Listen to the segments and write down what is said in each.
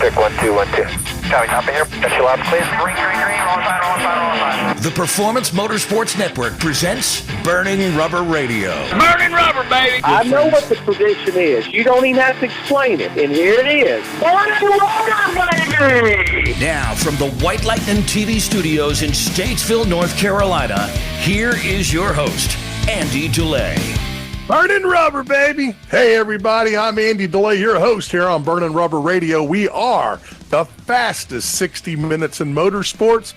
Pick 1212. Copy, top here. Got you loud and clear. Green, on. The Performance Motorsports Network presents Burning Rubber Radio. Burning rubber, baby! I know what the tradition is. You don't even have to explain it. And here it is. Burning rubber, baby! Now, from the White Lightning TV studios in Statesville, North Carolina, here is your host, Andy DeLay. Burning Rubber, baby. Hey, everybody. I'm Andy DeLay, your host here on Burning Rubber Radio. We are the fastest 60 minutes in motorsports.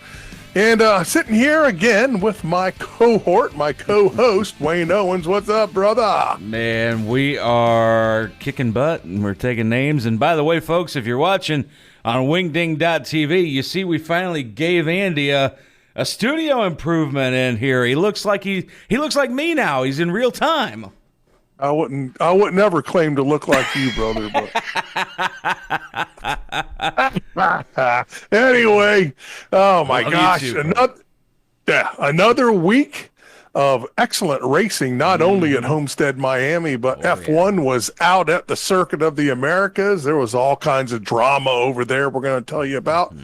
And sitting here again with my cohort, my co-host, Wayne Owens. What's up, brother? Man, we are kicking butt and we're taking names. And by the way, folks, if you're watching on wingding.tv, you see we finally gave Andy a studio improvement in here. He looks like he looks like me now. He's in real time. I wouldn't ever claim to look like you, brother. But anyway, oh my gosh, another week of excellent racing, not only at Homestead Miami, but F1 was out at the Circuit of the Americas. There was all kinds of drama over there we're going to tell you about.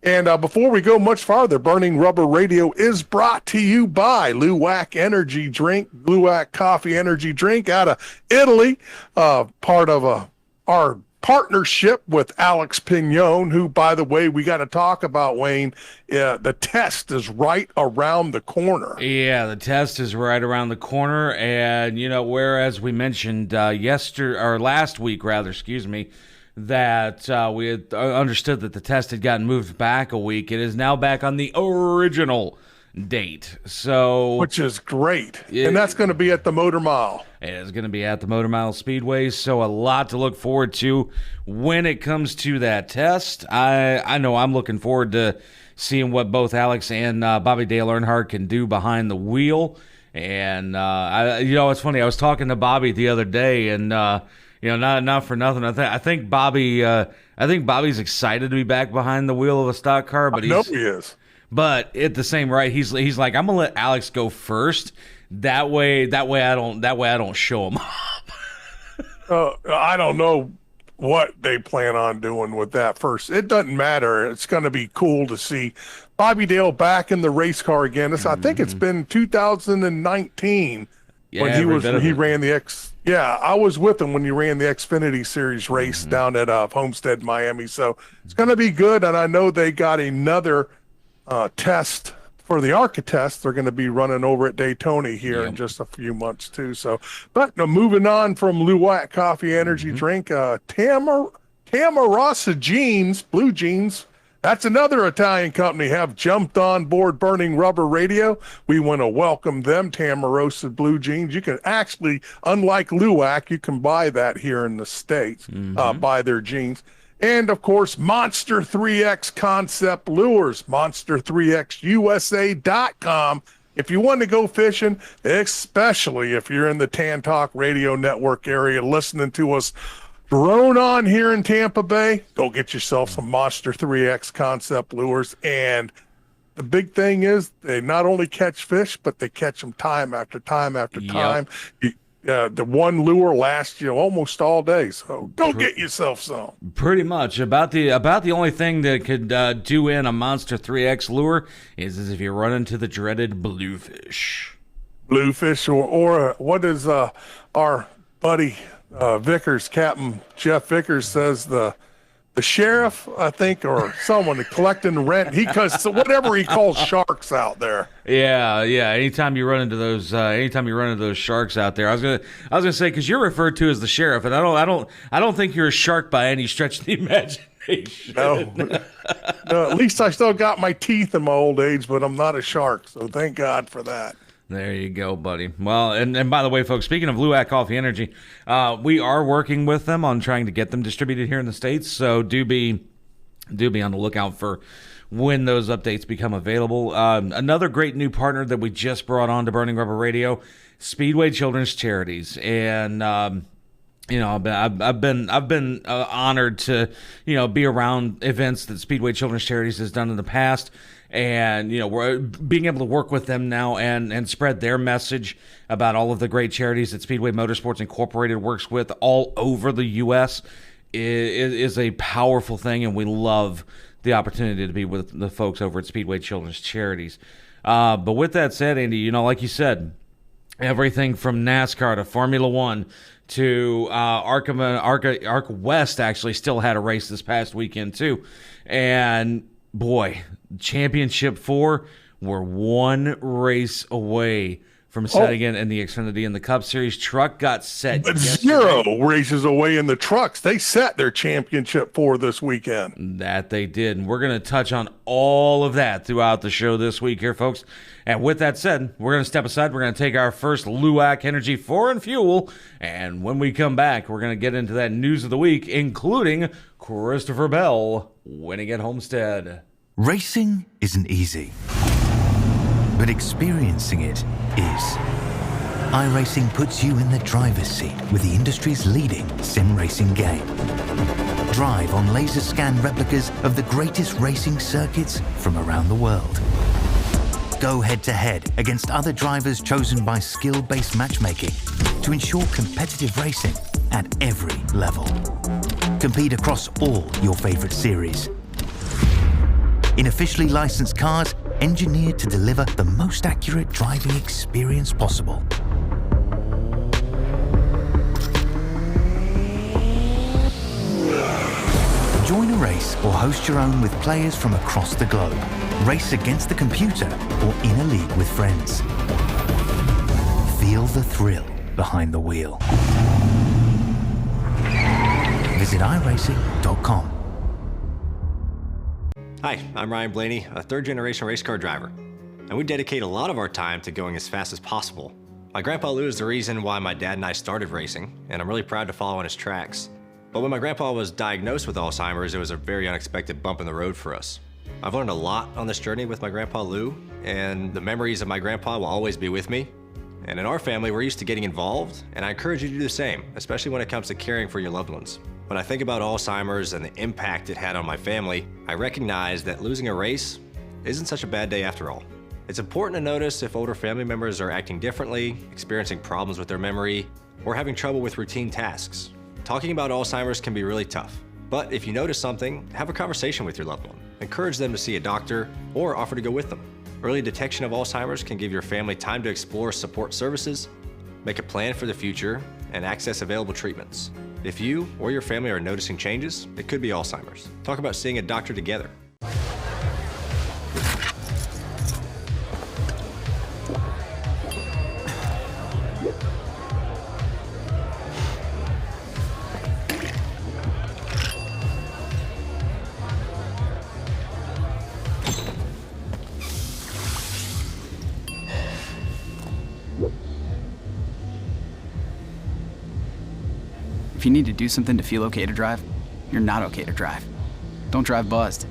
And before we go much farther, Burning Rubber Radio is brought to you by Luwak Energy Drink, Luwak Coffee Energy Drink out of Italy, part of our partnership with Alex Pignon, who, by the way, we got to talk about, Wayne. The test is right around the corner. Yeah, the test is right around the corner. And, you know, whereas we mentioned last week, that we had understood that the test had gotten moved back a week. It is now back on the original date. So, which is great. And that's going to be at the Motor Mile. It is going to be at the Motor Mile Speedway, so a lot to look forward to when it comes to that test. I know I'm looking forward to seeing what both Alex and Bobby Dale Earnhardt can do behind the wheel. And it's funny. I was talking to Bobby the other day, and not for nothing. I think Bobby's excited to be back behind the wheel of a stock car, but he is. But at the same rate, he's like, I'm gonna let Alex go first. That way I don't show him up. I don't know what they plan on doing with that first. It doesn't matter. It's going to be cool to see Bobby Dale back in the race car again. I think it's been 2019 when he ran the X. Yeah, I was with him when he ran the Xfinity Series race down at Homestead, Miami. So it's going to be good, and I know they got another test for the ARCA test. They're going to be running over at Daytona here in just a few months too. So, but moving on from Luwak Coffee Energy Drink, Tamarossa Jeans, Blue Jeans, that's another Italian company, have jumped on board Burning Rubber Radio. We want to welcome them, Tamarossa Blue Jeans. You can actually, unlike Luwak, you can buy that here in the States, buy their jeans. And, of course, Monster 3X Concept Lures, monster3xusa.com. If you want to go fishing, especially if you're in the Tan Talk Radio Network area listening to us drone on here in Tampa Bay, go get yourself some Monster 3X Concept Lures. And the big thing is they not only catch fish, but they catch them time after time after time. The one lure lasts almost all day, so go get yourself some. Pretty much. About the only thing that could do in a Monster 3X lure is if you run into the dreaded bluefish. Bluefish, or what is our buddy Vickers, Captain Jeff Vickers says the sheriff, I think, or someone collecting rent. Because whatever he calls sharks out there. Yeah. Anytime you run into those sharks out there, I was gonna say, because you're referred to as the sheriff, and I don't think you're a shark by any stretch of the imagination. No, at least I still got my teeth in my old age, but I'm not a shark. So thank God for that. There you go, buddy. Well, and by the way, folks, speaking of Luwak Coffee Energy, we are working with them on trying to get them distributed here in the States. So do be on the lookout for when those updates become available. Another great new partner that we just brought on to Burning Rubber Radio, Speedway Children's Charities, and I've been honored to be around events that Speedway Children's Charities has done in the past. And, we're being able to work with them now and spread their message about all of the great charities that Speedway Motorsports Incorporated works with all over the U.S. is a powerful thing, and we love the opportunity to be with the folks over at Speedway Children's Charities. But with that said, Andy, like you said, everything from NASCAR to Formula One to ARCA West actually still had a race this past weekend too. And boy, Championship 4, we're one race away from setting in the Xfinity and the Cup Series. Truck got set. But 0 races away in the trucks. They set their Championship 4 this weekend. That they did. And we're going to touch on all of that throughout the show this week here, folks. And with that said, we're going to step aside. We're going to take our first LUAC Energy 4 and Fuel. And when we come back, we're going to get into that news of the week, including Christopher Bell winning at Homestead. Racing isn't easy, but experiencing it is. iRacing puts you in the driver's seat with the industry's leading sim racing game. Drive on laser scan replicas of the greatest racing circuits from around the world. Go head-to-head against other drivers chosen by skill-based matchmaking to ensure competitive racing at every level. Compete across all your favorite series. In officially licensed cars, engineered to deliver the most accurate driving experience possible. Join a race or host your own with players from across the globe. Race against the computer or in a league with friends. Feel the thrill behind the wheel. Visit iRacing.com. Hi, I'm Ryan Blaney, a third-generation race car driver, and we dedicate a lot of our time to going as fast as possible. My grandpa Lou is the reason why my dad and I started racing, and I'm really proud to follow in his tracks. But when my grandpa was diagnosed with Alzheimer's, it was a very unexpected bump in the road for us. I've learned a lot on this journey with my grandpa Lou, and the memories of my grandpa will always be with me. And in our family, we're used to getting involved, and I encourage you to do the same, especially when it comes to caring for your loved ones. When I think about Alzheimer's and the impact it had on my family, I recognize that losing a race isn't such a bad day after all. It's important to notice if older family members are acting differently, experiencing problems with their memory, or having trouble with routine tasks. Talking about Alzheimer's can be really tough, but if you notice something, have a conversation with your loved one. Encourage them to see a doctor or offer to go with them. Early detection of Alzheimer's can give your family time to explore support services, make a plan for the future, and access available treatments. If you or your family are noticing changes, it could be Alzheimer's. Talk about seeing a doctor together. If you need to do something to feel okay to drive, you're not okay to drive. Don't drive buzzed.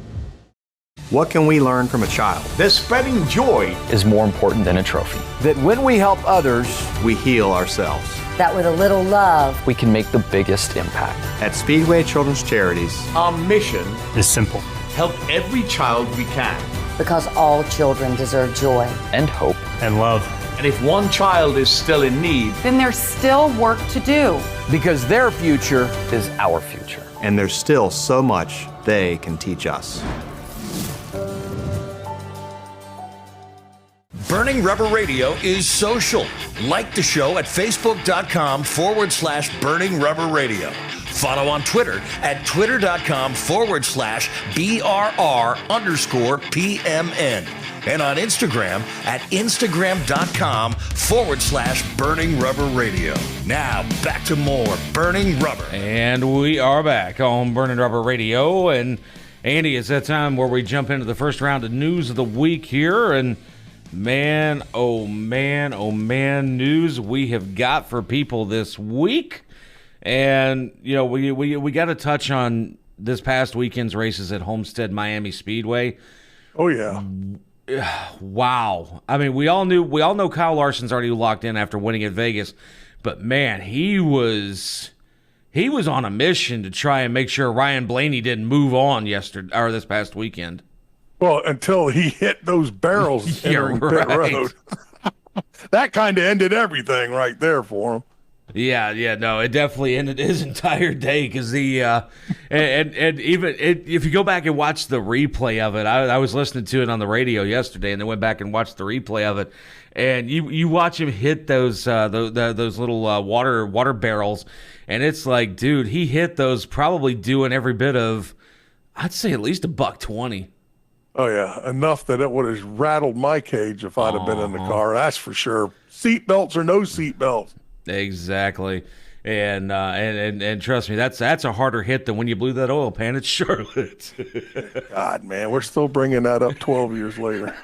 What can we learn from a child? That spreading joy is more important than a trophy. That when we help others, we heal ourselves. That with a little love, we can make the biggest impact. At Speedway Children's Charities, our mission is simple. Help every child we can. Because all children deserve joy. And hope. And love. And if one child is still in need, then there's still work to do. Because their future is our future. And there's still so much they can teach us. Burning Rubber Radio is social. Like the show at facebook.com/Burning Rubber Radio. Follow on Twitter at twitter.com/BRR_PMN. And on Instagram at instagram.com/Burning Rubber Radio. Now back to more Burning Rubber. And we are back on Burning Rubber Radio. And Andy, it's that time where we jump into the first round of news of the week here. And man, oh man, news we have got for people this week. And, you know, we got to touch on this past weekend's races at Homestead Miami Speedway. Oh, yeah. Wow. I mean, we all know Kyle Larson's already locked in after winning at Vegas, but man, he was on a mission to try and make sure Ryan Blaney didn't move on this past weekend. Well, until he hit those barrels entering pit road. That kind of ended everything right there for him. Yeah, no, it definitely ended his entire day because and even if you go back and watch the replay of it, I was listening to it on the radio yesterday, and then went back and watched the replay of it, and you watch him hit those little water barrels, and it's like, dude, he hit those probably doing every bit of, I'd say at least $120. Oh yeah, enough that it would have rattled my cage if I'd have been in the car. That's for sure. Seat belts or no seat belts. Exactly, and trust me, that's a harder hit than when you blew that oil pan at Charlotte. God, man, we're still bringing that up 12 years later.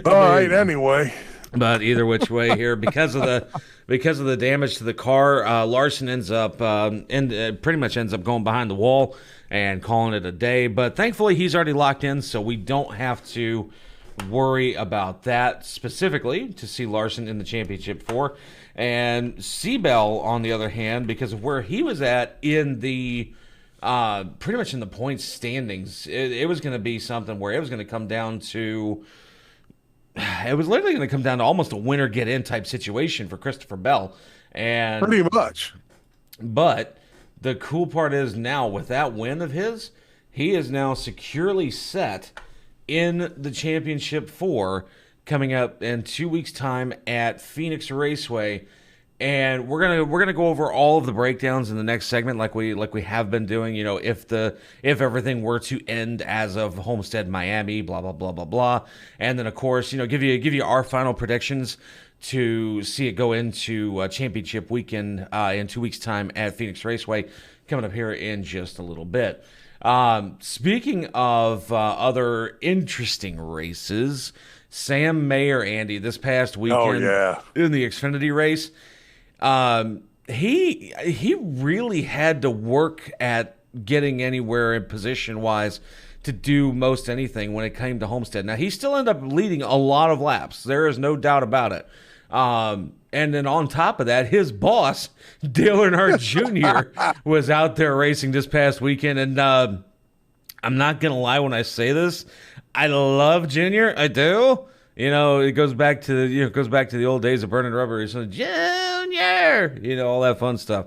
All right, anyway. But either which way here, because of the damage to the car, Larson ends up pretty much ends up going behind the wall and calling it a day. But thankfully, he's already locked in, so we don't have to worry about that specifically to see Larson in the championship 4. And Seabell, on the other hand, because of where he was at in the pretty much in the points standings, it was going to be something where it was going to come down to, it was literally going to come down to almost a winner get in type situation for Christopher Bell. And pretty much. But the cool part is now with that win of his, he is now securely set in the championship 4 coming up in 2 weeks' time at Phoenix Raceway. And we're gonna go over all of the breakdowns in the next segment, like we have been doing. You know, if everything were to end as of Homestead Miami, blah blah blah blah blah, and then of course, you know, give you our final predictions to see it go into championship weekend in 2 weeks' time at Phoenix Raceway, coming up here in just a little bit. Speaking of other interesting races, Sam Mayer, Andy, this past weekend in the Xfinity race, he really had to work at getting anywhere in position-wise to do most anything when it came to Homestead. Now, he still ended up leading a lot of laps. There is no doubt about it. And then on top of that, his boss, Dale Earnhardt Jr., was out there racing this past weekend. And I'm not going to lie when I say this. I love Junior. I do. You know, it goes back to the old days of burning rubber. He's like, Junior, you know, all that fun stuff.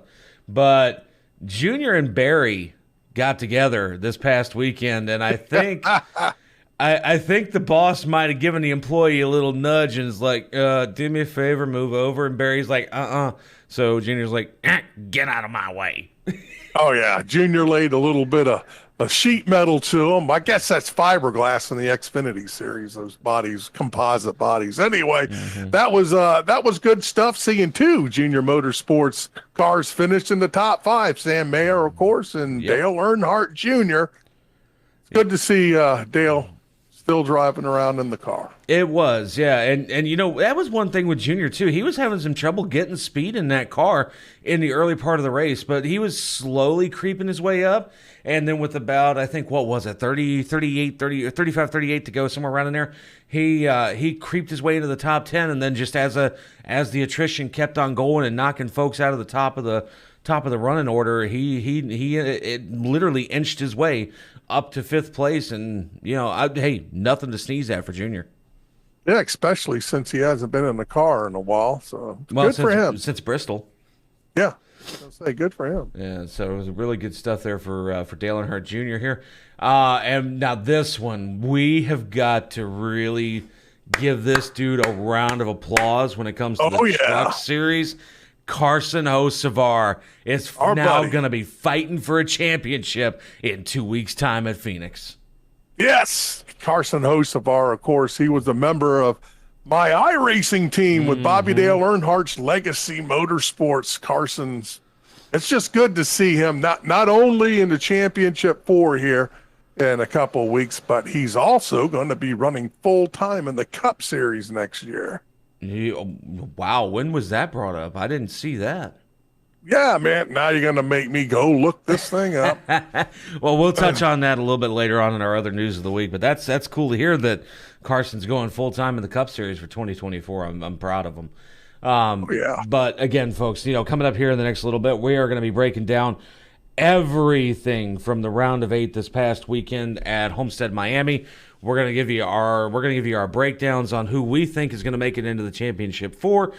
But Junior and Barry got together this past weekend, and I think I think the boss might have given the employee a little nudge and is like, do me a favor, move over. And Barry's like, So Junior's like, get out of my way. Oh yeah, Junior laid a little bit of sheet metal to him. I guess that's fiberglass in the Xfinity series. Those bodies, composite bodies. Anyway, that was good stuff. Seeing 2 Junior Motorsports cars finish in the top 5. Sam Mayer, of course, and Dale Earnhardt Jr. It's good to see Dale still driving around in the car. It was, yeah. And you know, that was one thing with Junior, too. He was having some trouble getting speed in that car in the early part of the race, but he was slowly creeping his way up. And then with about, I think, what was it, 35, 38 to go, somewhere around in there, he creeped his way into the top 10. And then just as the attrition kept on going and knocking folks out of the top of the running order, he literally inched his way up to 5th place. And, you know, hey, nothing to sneeze at for Junior. Yeah, especially since he hasn't been in the car in a while. So good for him. Since Bristol. Yeah. I'll say good for him. Yeah, so it was really good stuff there for Dale Earnhardt Jr. here. And now this one, we have got to really give this dude a round of applause when it comes to the Truck Series. Carson Hocevar is now going to be fighting for a championship in 2 weeks' time at Phoenix. Yes, Carson Hocevar, of course, he was a member of my iRacing team with Bobby Dale Earnhardt's Legacy Motorsports. Carson's, it's just good to see him not only in the championship 4 here in a couple of weeks, but he's also going to be running full time in the Cup Series next year. Wow, when was that brought up? I didn't see that. Yeah, man. Now you're going to make me go look this thing up. Well, we'll touch on that a little bit later on in our other news of the week. But that's cool to hear that Carson's going full time in the Cup Series for 2024. I'm proud of him. Yeah. But again, folks, you know, coming up here in the next little bit, we are going to be breaking down everything from the round of 8 this past weekend at Homestead Miami. We're gonna give you our breakdowns on who we think is gonna make it into the championship 4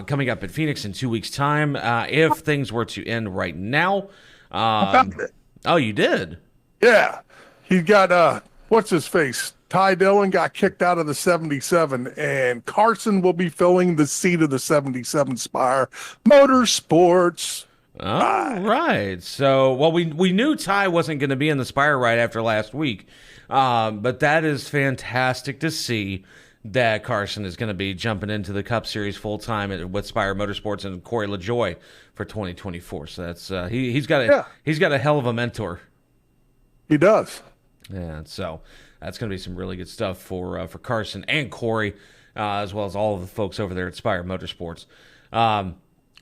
coming up at Phoenix in 2 weeks' time. If things were to end right now, oh, you did? Yeah, he got what's his face? Ty Dillon got kicked out of the 77, and Carson will be filling the seat of the 77 Spire Motorsports. Oh, right. So, well, we knew Ty wasn't going to be in the Spire ride after last week, but that is fantastic to see that Carson is going to be jumping into the Cup Series full time with Spire Motorsports and Corey LaJoy for 2024. So that's he's got a hell of a mentor. He does. Yeah. So that's going to be some really good stuff for Carson and Corey, as well as all of the folks over there at Spire Motorsports.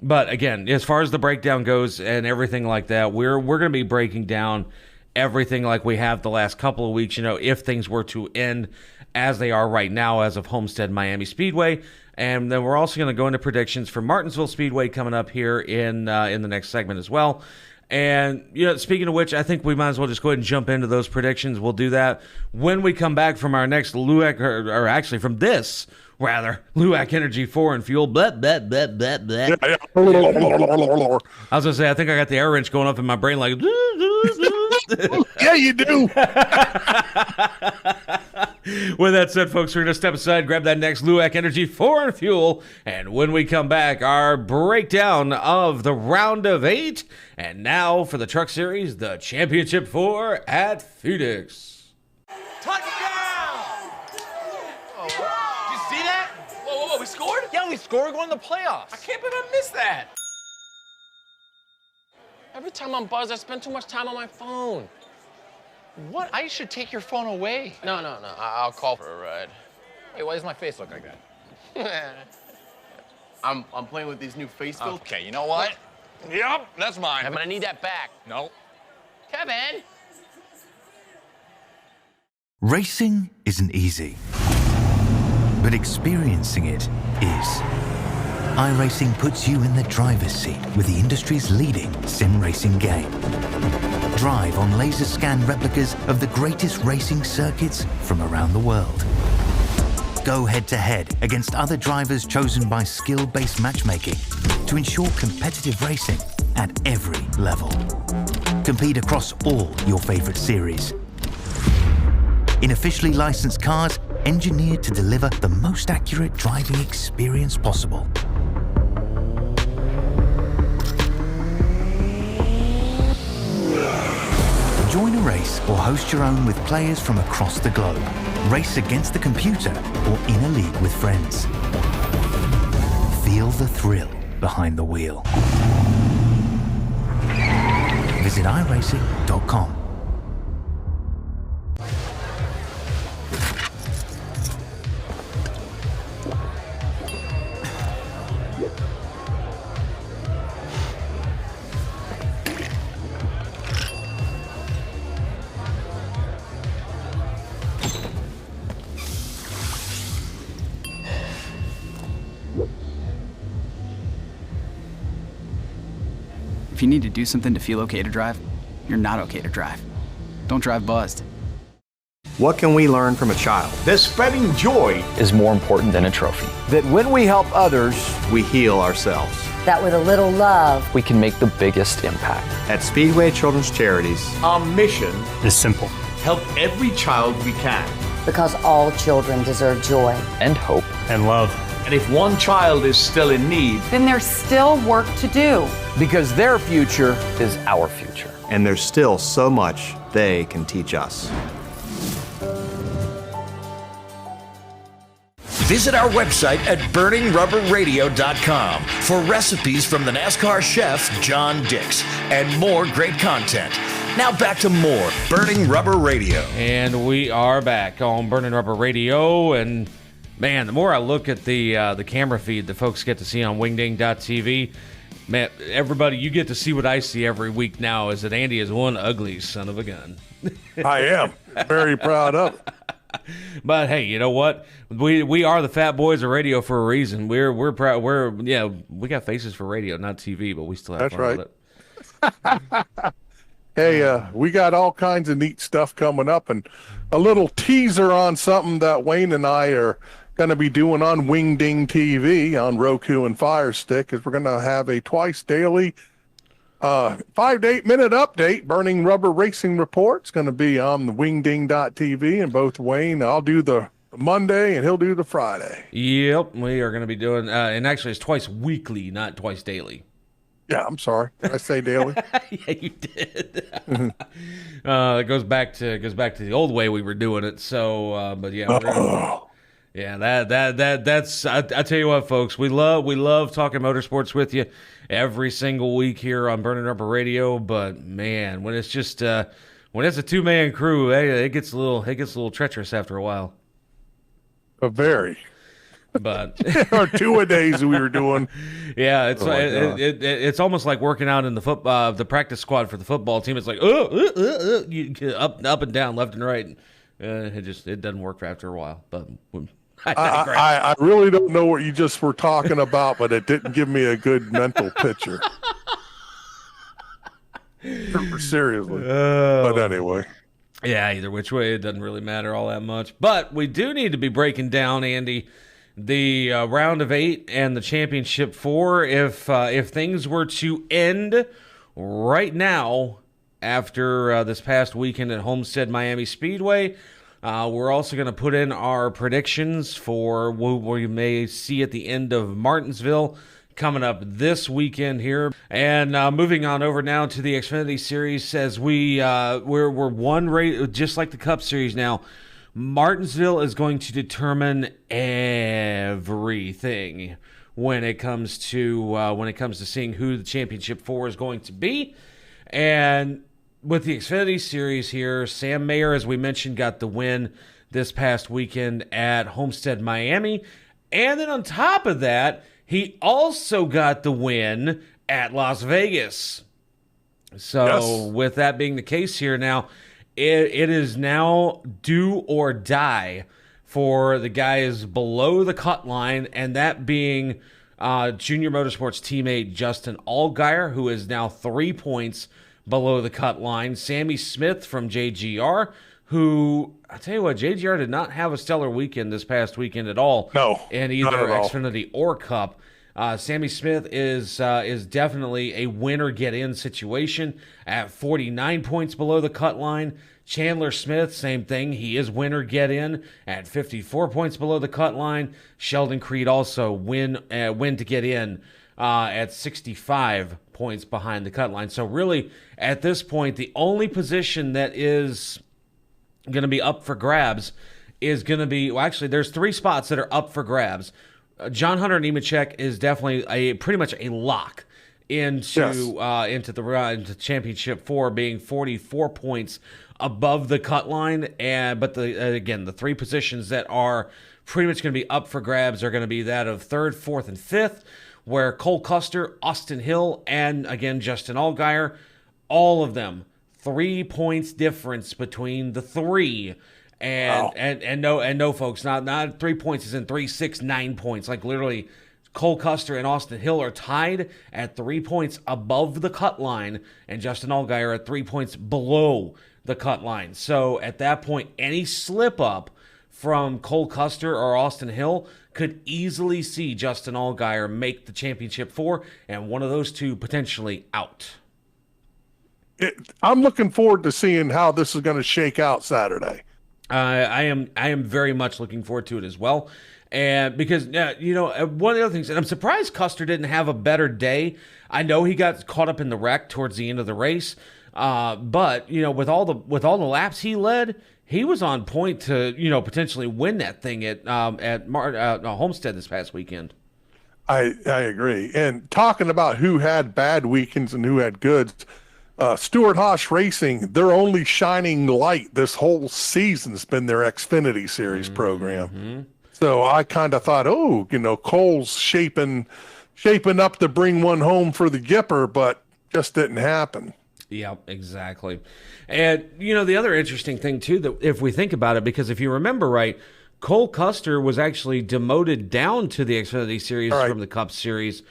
But again, as far as the breakdown goes and everything like that, we're going to be breaking down everything like we have the last couple of weeks. You know, if things were to end as they are right now, as of Homestead Miami Speedway, and then we're also going to go into predictions for Martinsville Speedway coming up here in the next segment as well. And, you know, speaking of which, I think we might as well just go ahead and jump into those predictions. We'll do that when we come back from our next LUAC, or actually from this, rather, LUAC Energy 4 and Fuel. I was going to say, I think I got the air wrench going up in my brain like... Yeah, you do. With that said, folks, we're going to step aside, grab that next LUAC Energy 4 and Fuel, and when we come back, our breakdown of the round of 8, and now for the Truck Series, the Championship 4 at Phoenix. Touchdown! Oh, did you see that? Whoa, we scored? Yeah, we scored. We're going to the playoffs. I can't believe I missed that. Every time I'm buzzed, I spend too much time on my phone. What? I should take your phone away. No. I'll call for a ride. Hey, why does my face look like that? I'm playing with these new face filters. Okay, you know what? Yep, that's mine. I'm gonna need that back. No. Kevin! Racing isn't easy, but experiencing it is. iRacing puts you in the driver's seat with the industry's leading sim racing game. Drive on laser scan replicas of the greatest racing circuits from around the world. Go head to head against other drivers chosen by skill-based matchmaking to ensure competitive racing at every level. Compete across all your favorite series. In officially licensed cars, engineered to deliver the most accurate driving experience possible. Join a race or host your own with players from across the globe. Race against the computer or in a league with friends. Feel the thrill behind the wheel. Visit iRacing.com. If you need to do something to feel okay to drive, you're not okay to drive. Don't drive buzzed. What can we learn from a child? That spreading joy is more important than a trophy. That when we help others, we heal ourselves. That with a little love, We can make the biggest impact. At Speedway Children's Charities, Our mission is simple. help every child we can. because all children deserve joy. And hope. And love. And if one child is still in need, Then there's still work to do. because their future is our future. and there's still so much they can teach us. Visit our website at burningrubberradio.com for recipes from the NASCAR chef, John Dix, and more great content. Now back to more Burning Rubber Radio. And we are back on Burning Rubber Radio. And man, the more I look at the camera feed that folks get to see on wingding.tv, man, everybody, you get to see what I see every week now, is that Andy is one ugly son of a gun. I am very proud of it. But hey, you know what? We are the fat boys of radio for a reason. We're proud. We got faces for radio, not TV, but we still have That's fun right. with it. Hey, we got all kinds of neat stuff coming up, and a little teaser on something that Wayne and I are going to be doing on Wingding TV on Roku and Fire Stick is we're going to have a twice daily 5 to 8 minute update. Burning Rubber Racing Report. It's going to be on the wingding.tv, and both Wayne, I'll do the Monday and he'll do the Friday. Yep, we are going to be doing, and actually it's twice weekly, not twice daily. Yeah, I'm sorry. Did I say daily? Yeah, you did. It goes back to the old way we were doing it. So, but yeah, yeah, that's. I tell you what, folks, we love talking motorsports with you every single week here on Burning Rubber Radio. But man, when it's just when it's a 2-man crew, it gets a little treacherous after a while. Very. But or 2-a-days we were doing. Yeah, it's almost like working out in the practice squad for the football team. It's like you get up and down, left and right. It doesn't work after a while. But I really don't know what you just were talking about, but it didn't give me a good mental picture. Seriously. But anyway. Yeah, either which way, it doesn't really matter all that much. But we do need to be breaking down, Andy, the round of 8 and the championship 4. If things were to end right now after this past weekend at Homestead Miami Speedway, we're also going to put in our predictions for what we may see at the end of Martinsville coming up this weekend here. And moving on over now to the Xfinity Series, as we're one race, just like the Cup Series now. Martinsville is going to determine everything when it comes to seeing who the championship 4 is going to be. And with the Xfinity Series here, Sam Mayer, as we mentioned, got the win this past weekend at Homestead Miami. And then on top of that, he also got the win at Las Vegas. So with that being the case here now, it is now do or die for the guys below the cut line, and that being Junior Motorsports teammate Justin Allgaier, who is now 3 points below the cut line. Sammy Smith from JGR, who, I tell you what, JGR did not have a stellar weekend this past weekend at all. No, in either Xfinity or Cup. Sammy Smith is definitely a winner-get-in situation at 49 points below the cut line. Chandler Smith, same thing. He is winner-get-in at 54 points below the cut line. Sheldon Creed also win to get in at 65 points behind the cut line. So really, at this point, the only position that is going to be up for grabs is going to be, well, actually, there's 3 spots that are up for grabs. John Hunter Nemechek is definitely pretty much a lock into the championship 4, being 44 points above the cut line. But the 3 positions that are pretty much going to be up for grabs are going to be that of 3rd, 4th, and 5th, where Cole Custer, Austin Hill, and again Justin Allgaier, all of them 3 points difference between the 3. And no, folks, not 3 points, is in 3, 6, 9 points. Like literally, Cole Custer and Austin Hill are tied at 3 points above the cut line, and Justin Allgaier at 3 points below the cut line. So at that point, any slip up from Cole Custer or Austin Hill could easily see Justin Allgaier make the championship 4, and one of those two potentially out. I'm looking forward to seeing how this is going to shake out Saturday. I am very much looking forward to it as well. And because, one of the other things, and I'm surprised Custer didn't have a better day. I know he got caught up in the wreck towards the end of the race. But, with all the laps he led, he was on point to, potentially win that thing at Homestead this past weekend. I agree. And talking about who had bad weekends and who had good, Stewart Haas Racing, their only shining light this whole season's been their Xfinity Series program. Mm-hmm. So I kind of thought, Cole's shaping up to bring one home for the Gipper, but just didn't happen. Yeah, exactly. And, the other interesting thing, too, that if we think about it, because if you remember right, Cole Custer was actually demoted down to the Xfinity Series from the Cup Series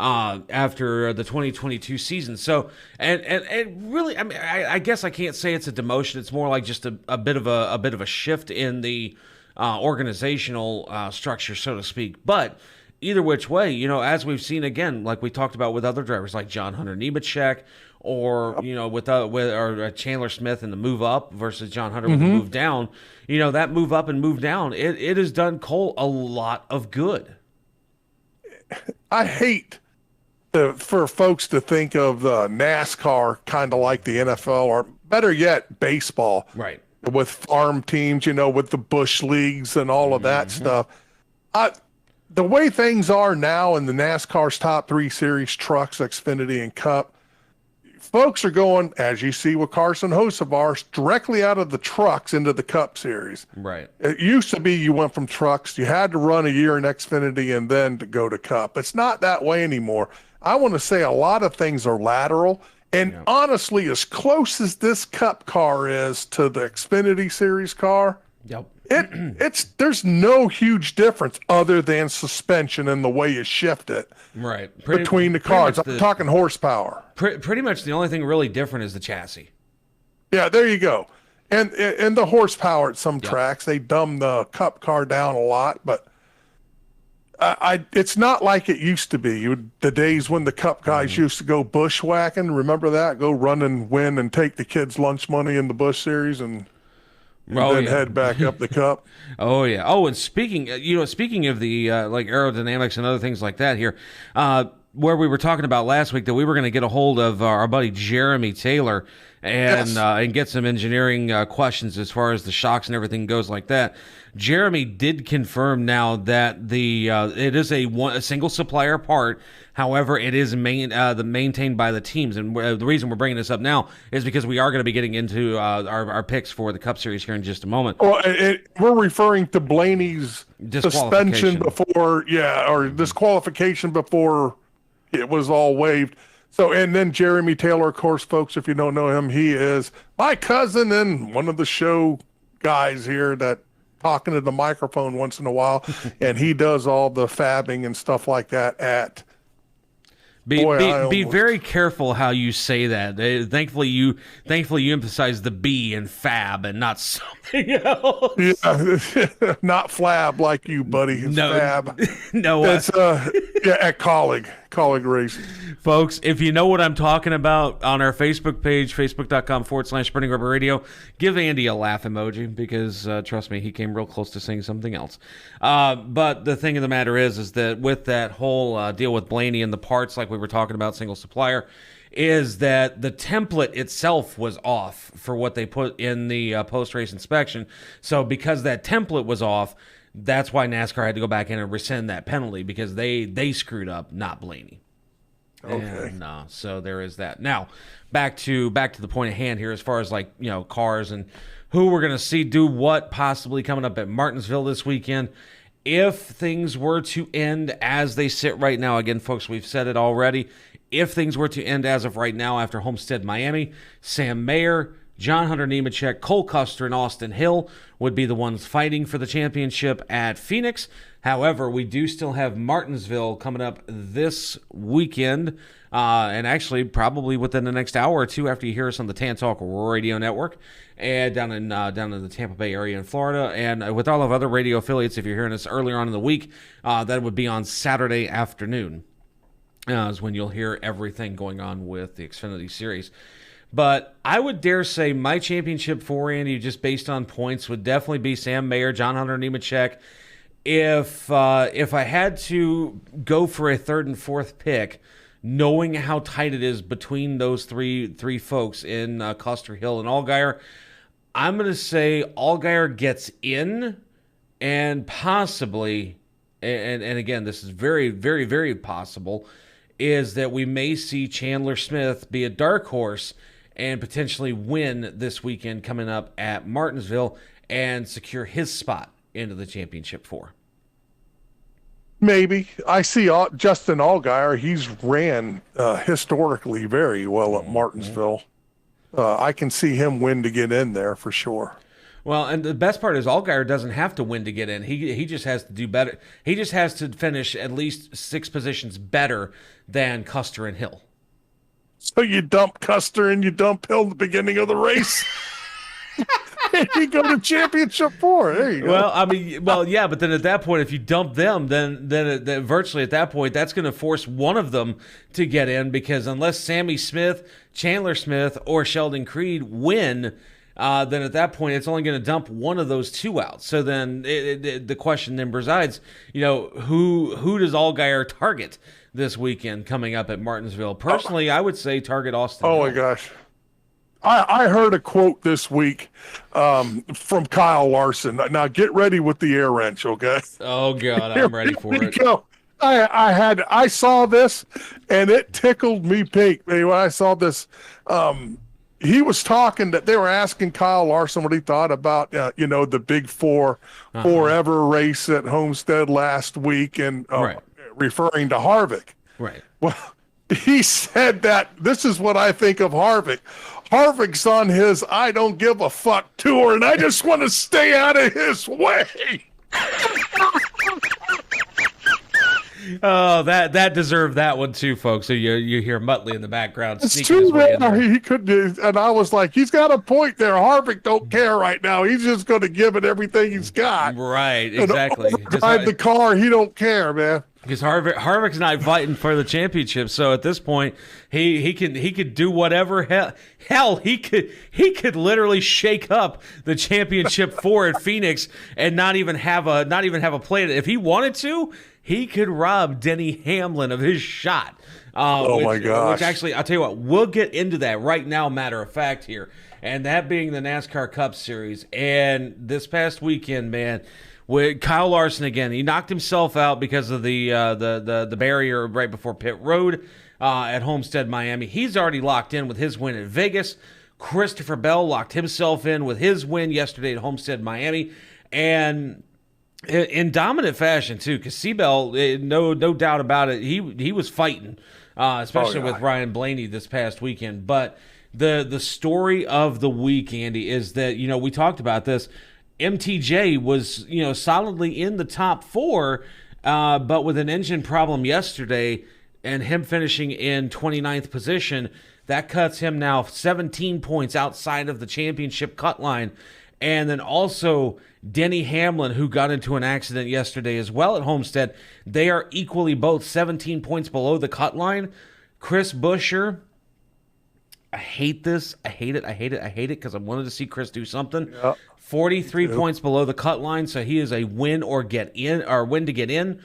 after the 2022 season. So, and really, I mean, I guess I can't say it's a demotion. It's more like just a bit of a shift in the organizational structure, so to speak. But either which way, you know, as we've seen again, like we talked about with other drivers like John Hunter Nemechek, or you know, with Chandler Smith and the move up versus John Hunter with the move down. You know, that move up and move down, it has done Cole a lot of good. I hate for folks to think of NASCAR kind of like the NFL, or better yet, baseball. Right. With farm teams, you know, with the Bush leagues and all of that stuff. The way things are now in the NASCAR's top 3 series, trucks, Xfinity, and Cup, folks are going, as you see with Carson Hocevar, directly out of the trucks into the Cup series. Right. It used to be you went from trucks, you had to run a year in Xfinity and then to go to Cup. It's not that way anymore. I want to say a lot of things are lateral. And honestly, as close as this Cup car is to the Xfinity series car, there's no huge difference other than suspension and the way you shift it between the cars. I'm talking horsepower. Pretty much the only thing really different is the chassis. Yeah, there you go. And the horsepower at some tracks, they dumb the Cup car down a lot, but it's not like it used to be. The days when the Cup guys used to go bushwhacking, remember that? Go run and win and take the kids' lunch money in the Bush series and then head back up the Cup. Oh yeah. Oh, and speaking of the like aerodynamics and other things like that here, where we were talking about last week that we were going to get a hold of our buddy Jeremy Taylor and get some engineering questions as far as the shocks and everything goes like that. Jeremy did confirm now that it is a single supplier part. However, it is maintained by the teams, and the reason we're bringing this up now is because we are going to be getting into our picks for the Cup Series here in just a moment. Well, we're referring to Blaney's suspension before, or disqualification before it was all waived. So, and then Jeremy Taylor, of course, folks, if you don't know him, he is my cousin and one of the show guys here that talking to the microphone once in a while, and he does all the fabbing and stuff like that at. Be very careful how you say that. Thankfully, you emphasize the B in fab and not something else. Yeah, not flab like you, buddy. It's fab. No, it's at Colleague Racing. Folks, if you know what I'm talking about, on our Facebook page, facebook.com/Burning Rubber Radio, give Andy a laugh emoji because trust me, he came real close to saying something else. But the thing of the matter is that with that whole deal with Blaney and the parts, like we were talking about, single supplier, is that the template itself was off for what they put in the post-race inspection. So because that template was off, that's why NASCAR had to go back in and rescind that penalty, because they screwed up, not Blaney. Okay. And, so there is that. Now, back to the point at hand here, as far as like, you know, cars and who we're going to see do what possibly coming up at Martinsville this weekend. If things were to end as they sit right now, again, folks, we've said it already. If things were to end as of right now after Homestead Miami, Sam Mayer, John Hunter Nemechek, Cole Custer, and Austin Hill would be the ones fighting for the championship at Phoenix. However, we do still have Martinsville coming up this weekend, and actually probably within the next hour or two after you hear us on the Tan Talk Radio Network, and down in the Tampa Bay area in Florida, and with all of other radio affiliates. If you're hearing us earlier on in the week, that would be on Saturday afternoon, is when you'll hear everything going on with the Xfinity Series. But I would dare say my championship for Andy, just based on points, would definitely be Sam Mayer, John Hunter Nemechek. If I had to go for a third and fourth pick, knowing how tight it is between those three folks in Custer, Hill, and Allgaier, I'm going to say Allgaier gets in, and possibly, and again, this is very, very, very possible, is that we may see Chandler Smith be a dark horse and potentially win this weekend coming up at Martinsville and secure his spot into the championship 4. Maybe. I see Justin Allgaier. He's ran historically very well at Martinsville. I can see him win to get in there for sure. Well, and the best part is Allgaier doesn't have to win to get in. He just has to do better. He just has to finish at least 6 positions better than Custer and Hill. So you dump Custer and you dump Hill at the beginning of the race. You go to championship 4. There you go. Well, I mean, yeah, but then at that point, if you dump them, then virtually at that point, that's going to force one of them to get in, because unless Sammy Smith, Chandler Smith, or Sheldon Creed win, then at that point, it's only going to dump one of those 2 out. So then the question then resides, who does Allgaier target this weekend coming up at Martinsville? Personally, I would say target Austin. Oh, my gosh. I heard a quote this week from Kyle Larson. Now get ready with the air wrench, okay? Oh God, I'm ready for it. Go. I saw this and it tickled me pink. When I saw this, he was talking that they were asking Kyle Larson what he thought about the Big Four Forever race at Homestead last week, and referring to Harvick. Right. Well, he said that this is what I think of Harvick. Harvick's on his I don't give a fuck tour, and I just want to stay out of his way. Oh, that deserved that one too, folks. So you hear Muttley in the background. It's true, man. He could do, and I was like, he's got a point there. Harvick don't care right now. He's just going to give it everything he's got. Right, exactly. Drive the car. He don't care, man. Because Harvick's not fighting for the championship, so at this point he could do whatever. Hell, he could literally shake up the championship 4 at Phoenix and not even have a play. If he wanted to, he could rob Denny Hamlin of his shot. My gosh! Which actually, I'll tell you what, we'll get into that right now. Matter of fact, here, and that being the NASCAR Cup Series, and this past weekend, man. With Kyle Larson again, he knocked himself out because of the barrier right before pit road at Homestead, Miami. He's already locked in with his win at Vegas. Christopher Bell locked himself in with his win yesterday at Homestead, Miami, and in dominant fashion too. Because Seabell, no doubt about it, he was fighting, especially with Ryan Blaney this past weekend. But the story of the week, Andy, is that we talked about this. MTJ was, solidly in the top 4, but with an engine problem yesterday and him finishing in 29th position, that cuts him now 17 points outside of the championship cut line. And then also Denny Hamlin, who got into an accident yesterday as well at Homestead, they are equally both 17 points below the cut line. Chris Buescher, I hate this. I hate it because I wanted to see Chris do something. Yep. 43 points below the cut line, so he is a win to get in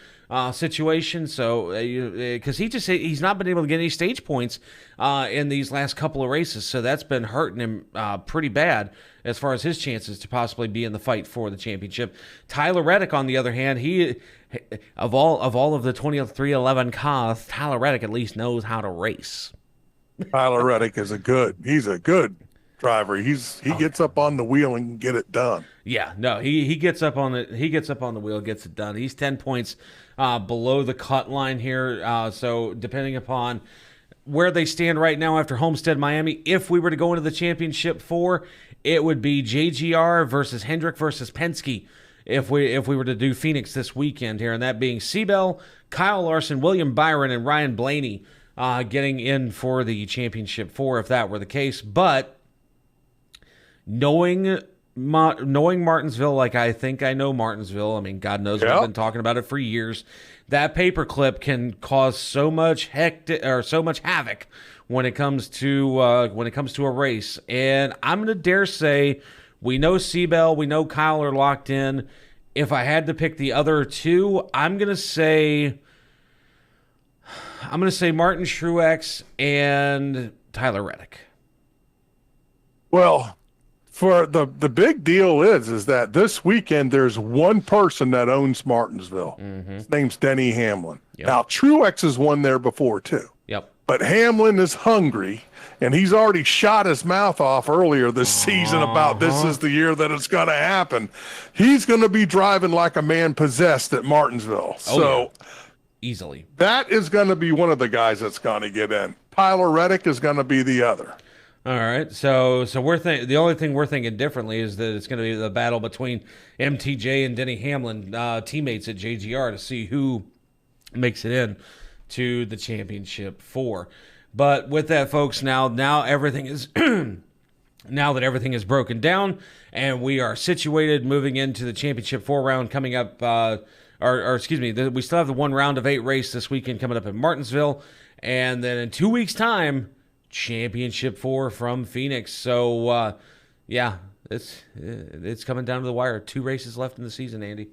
situation. So because he's not been able to get any stage points in these last couple of races, so that's been hurting him pretty bad as far as his chances to possibly be in the fight for the championship. Tyler Reddick, on the other hand, he of all of the 2311 cars, Tyler Reddick at least knows how to race. Tyler Reddick is he's a good driver. He gets up on the wheel and can get it done. Yeah, no, he gets up on the wheel, gets it done. He's 10 points below the cut line here. So depending upon where they stand right now after Homestead, Miami, if we were to go into the championship 4, it would be JGR versus Hendrick versus Penske. If we were to do Phoenix this weekend here, and that being Seabell, Kyle Larson, William Byron, and Ryan Blaney getting in for the championship 4 if that were the case. But knowing Martinsville like I think I know Martinsville, I mean, God knows we've been talking about it for years, that paperclip can cause so much havoc when it comes to a race. And I'm going to dare say we know Seabell, we know Kyle are locked in. If I had to pick the other 2, I'm going to say Martin Truex and Tyler Reddick. Well, for the big deal is that this weekend there's one person that owns Martinsville. Mm-hmm. His name's Denny Hamlin. Yep. Now, Truex has won there before too. Yep. But Hamlin is hungry, and he's already shot his mouth off earlier this season about this is the year that it's going to happen. He's going to be driving like a man possessed at Martinsville. Easily. That is going to be one of the guys that's going to get in. Tyler Reddick is going to be the other. All right, so the only thing we're thinking differently is that it's going to be the battle between MTJ and Denny Hamlin, teammates at JGR, to see who makes it in to the championship 4. But with that, folks, now everything is now that everything is broken down and we are situated, moving into the championship 4 round coming up. We still have the 1 round of 8 race this weekend coming up in Martinsville, and then in 2 weeks' time, championship 4 from Phoenix. So it's coming down to the wire. 2 races left in the season, Andy.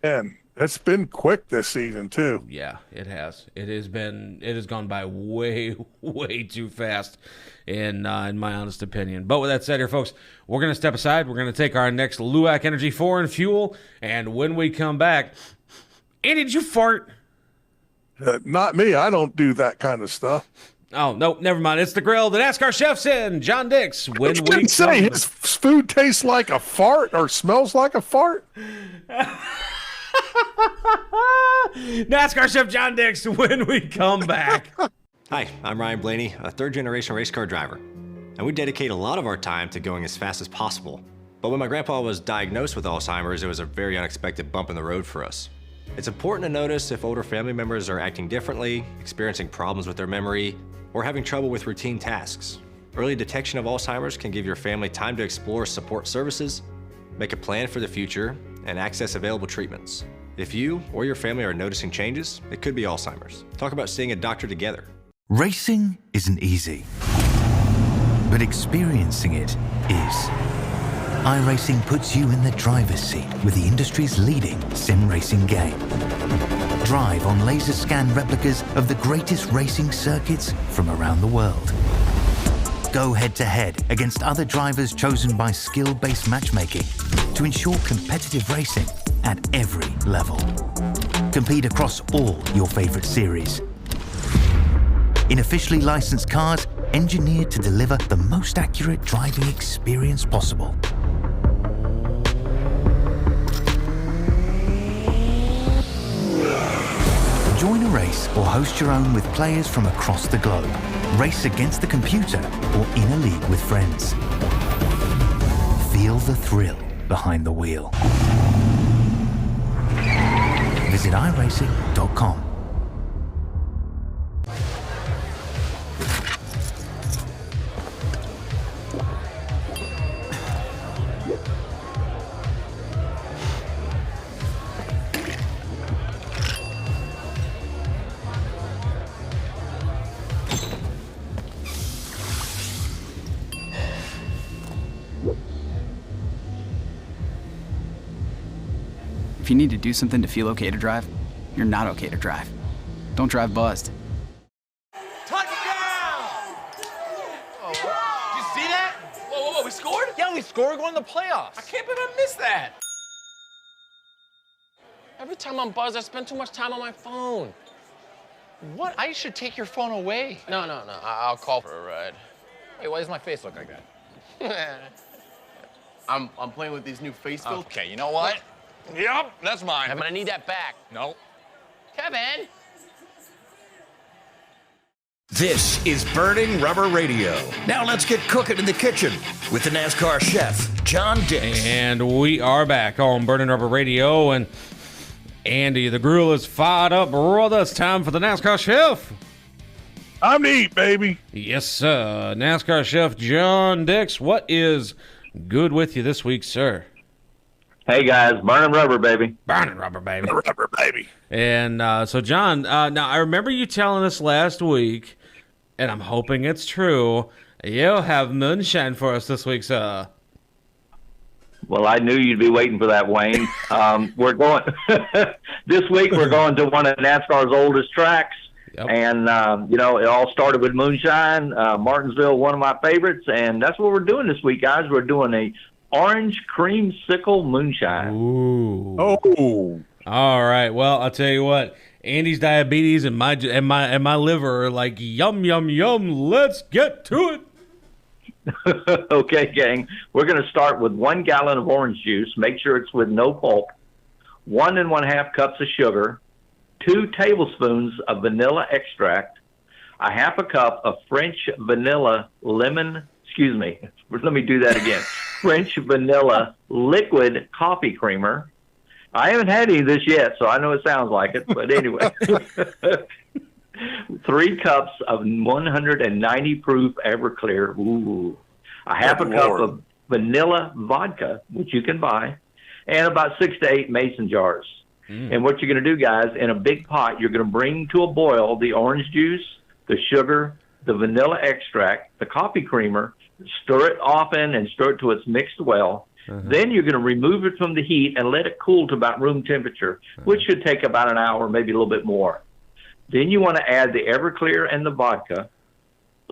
And it's been quick this season too. Yeah, it has. It has gone by way, way too fast, in my honest opinion. But with that said, here, folks, we're going to step aside. We're going to take our next LUAC Energy 4 and Fuel, and when we come back, Andy, did you fart? Not me. I don't do that kind of stuff. Oh, no, never mind. It's the grill. The NASCAR chef's in. John Dix. When you we say his food tastes like a fart or smells like a fart. NASCAR chef John Dix. When we come back. Hi, I'm Ryan Blaney, a 3rd-generation race car driver, and we dedicate a lot of our time to going as fast as possible. But when my grandpa was diagnosed with Alzheimer's, it was a very unexpected bump in the road for us. It's important to notice if older family members are acting differently, experiencing problems with their memory, or having trouble with routine tasks. Early detection of Alzheimer's can give your family time to explore support services, make a plan for the future, and access available treatments. If you or your family are noticing changes, it could be Alzheimer's. Talk about seeing a doctor together. Racing isn't easy, but experiencing it is. iRacing puts you in the driver's seat with the industry's leading sim racing game. Drive on laser scan replicas of the greatest racing circuits from around the world. Go head-to-head against other drivers chosen by skill-based matchmaking to ensure competitive racing at every level. Compete across all your favorite series. In officially licensed cars, engineered to deliver the most accurate driving experience possible. Join a race or host your own with players from across the globe. Race against the computer or in a league with friends. Feel the thrill behind the wheel. Visit iRacing.com. If you need to do something to feel okay to drive, you're not okay to drive. Don't drive buzzed. Touchdown! Oh, did you see that? Whoa, we scored? Yeah, we scored. We're going to the playoffs. I can't believe I missed that. Every time I'm buzzed, I spend too much time on my phone. What? I should take your phone away. No, I'll call for a ride. Hey, why does my face look like that? I'm playing with these new face filters. Okay, you know what? Yep, that's mine. I'm gonna need that back. No. Kevin! This is Burning Rubber Radio. Now let's get cooking in the kitchen with the NASCAR chef, John Dix. And we are back on Burning Rubber Radio, and Andy, the grill is fired up, brother. It's time for the NASCAR chef. I'm to eat, baby. Yes, sir. NASCAR chef John Dix, what is good with you this week, sir? Hey, guys, burning rubber, baby. Burning rubber, baby. Rubber, baby. And so, John, now I remember you telling us last week, and I'm hoping it's true, you'll have moonshine for us this week, sir. Well, I knew you'd be waiting for that, Wayne. We're going this week. We're going to one of NASCAR's oldest tracks, and it all started with moonshine. Martinsville, one of my favorites, and that's what we're doing this week, guys. We're doing a orange creamsicle moonshine. Ooh. Oh. All right. Well, I'll tell you what. Andy's diabetes and my liver are like yum yum yum. Let's get to it. Okay, gang. We're going to start with 1 gallon of orange juice. Make sure it's with no pulp. 1 1/2 cups of sugar. 2 tablespoons of vanilla extract. a half a cup of French vanilla lemon, excuse me, let me do that again. French vanilla liquid coffee creamer. I haven't had any of this yet, so I know it sounds like it, but anyway. 3 cups of 190 proof Everclear. Ooh. A half a cup of vanilla vodka, which you can buy, and about 6 to 8 mason jars. And what you're going to do, guys, in a big pot, you're going to bring to a boil the orange juice, the sugar, the vanilla extract, the coffee creamer, stir it often and stir it till it's mixed well. Then you're going to remove it from the heat and let it cool to about room temperature, which should take about an hour, maybe a little bit more. Then you want to add the Everclear and the vodka,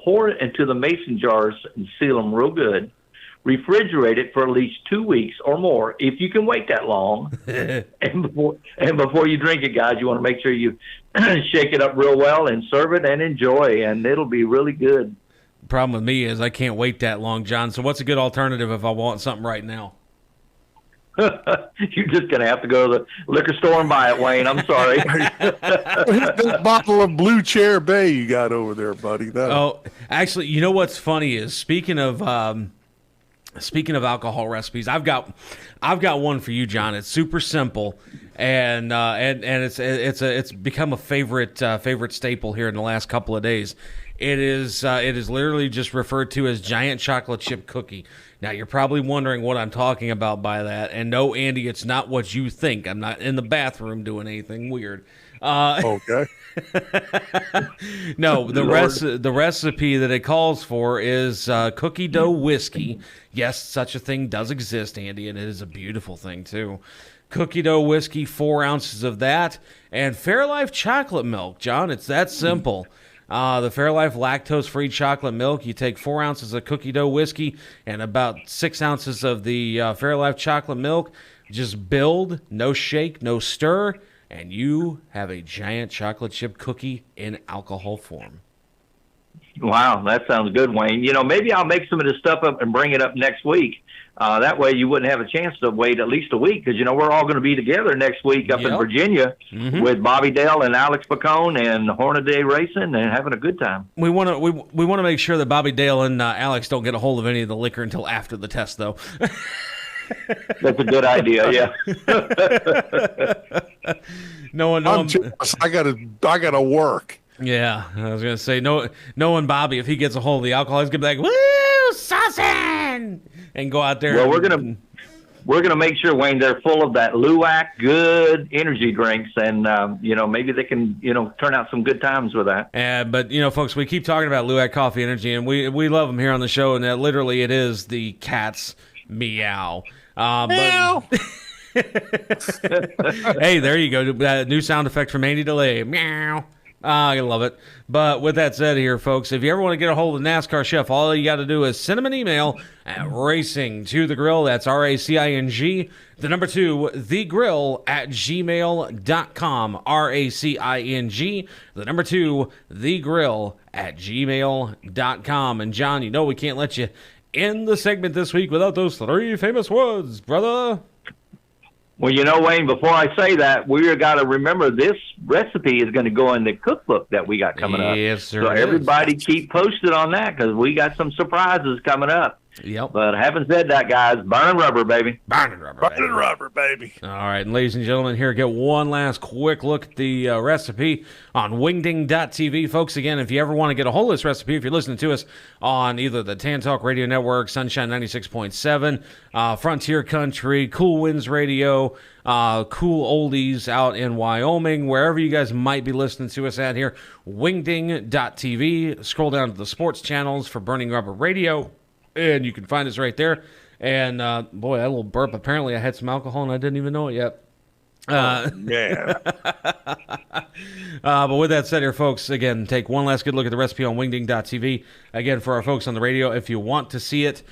pour it into the mason jars and seal them real good. Refrigerate it for at least 2 weeks or more if you can wait that long. and before you drink it, guys, you want to make sure you shake it up real well and serve it and enjoy, and it'll be really good. The problem with me is I can't wait that long, John. So what's a good alternative if I want something right now? You're just going to have to go to the liquor store and buy it, Wayne. I'm sorry. That bottle of Blue Chair Bay you got over there, buddy. Oh, actually, you know what's funny is speaking of alcohol recipes, I've got one for you, John. It's super simple, and it's become a favorite staple here in the last couple of days. It is literally just referred to as giant chocolate chip cookie. Now you're probably wondering what I'm talking about by that, and no, Andy, it's not what you think. I'm not in the bathroom doing anything weird. Okay. No, the recipe that it calls for is cookie dough whiskey. Yes, such a thing does exist, Andy, and it is a beautiful thing too. Cookie dough whiskey, 4 ounces of that, and Fairlife chocolate milk, John. It's that simple. The Fairlife lactose-free chocolate milk. You take 4 ounces of cookie dough whiskey and about 6 ounces of the Fairlife chocolate milk. Just build, no shake, no stir, and you have a giant chocolate chip cookie in alcohol form. Wow, that sounds good, Wayne. You know, maybe I'll make some of this stuff up and bring it up next week. That way you wouldn't have a chance to wait at least a week because, you know, we're all going to be together next week up in Virginia with Bobby Dale and Alex Pacone and Hornaday Racing and having a good time. We want to make sure that Bobby Dale and Alex don't get a hold of any of the liquor until after the test, though. That's a good idea, yeah. I'm jealous. I gotta work. Yeah, I was gonna say knowing Bobby, if he gets a hold of the alcohol, he's gonna be like, "Woo, saucing!" and go out there. Well, we're gonna make sure, Wayne, they're full of that LUAC good energy drinks, and you know, maybe they can, you know, turn out some good times with that. But you know, folks, we keep talking about LUAC Coffee Energy, and we love them here on the show, and that literally it is the cat's meow. Meow. Hey, there you go. New sound effect from Andy DeLay. Meow. I love it. But with that said here, folks, if you ever want to get a hold of the NASCAR Chef, all you got to do is send him an email at Racing to the Grill. That's RACING, the number 2, thegrill at gmail.com. RACING, the number 2, thegrill at gmail.com. And John, you know we can't let you end the segment this week without those 3 famous words, brother. Well, you know, Wayne, before I say that, we got to remember this recipe is going to go in the cookbook that we got coming up. Yes, sir. So everybody keep posted on that because we got some surprises coming up. Yep. But having said that, guys, burning rubber, baby. Burning rubber, baby. All right, and ladies and gentlemen, here, get one last quick look at the recipe on wingding.tv. Folks, again, if you ever want to get a hold of this recipe, if you're listening to us on either the Tan Talk Radio Network, Sunshine 96.7, Frontier Country, Cool Winds Radio, Cool Oldies out in Wyoming, wherever you guys might be listening to us at here, wingding.tv. Scroll down to the sports channels for Burning Rubber Radio, and you can find us right there. And, boy, that little burp, apparently I had some alcohol and I didn't even know it yet. Man. But with that said here, folks, again, take one last good look at the recipe on wingding.tv. Again, for our folks on the radio, if you want to see it,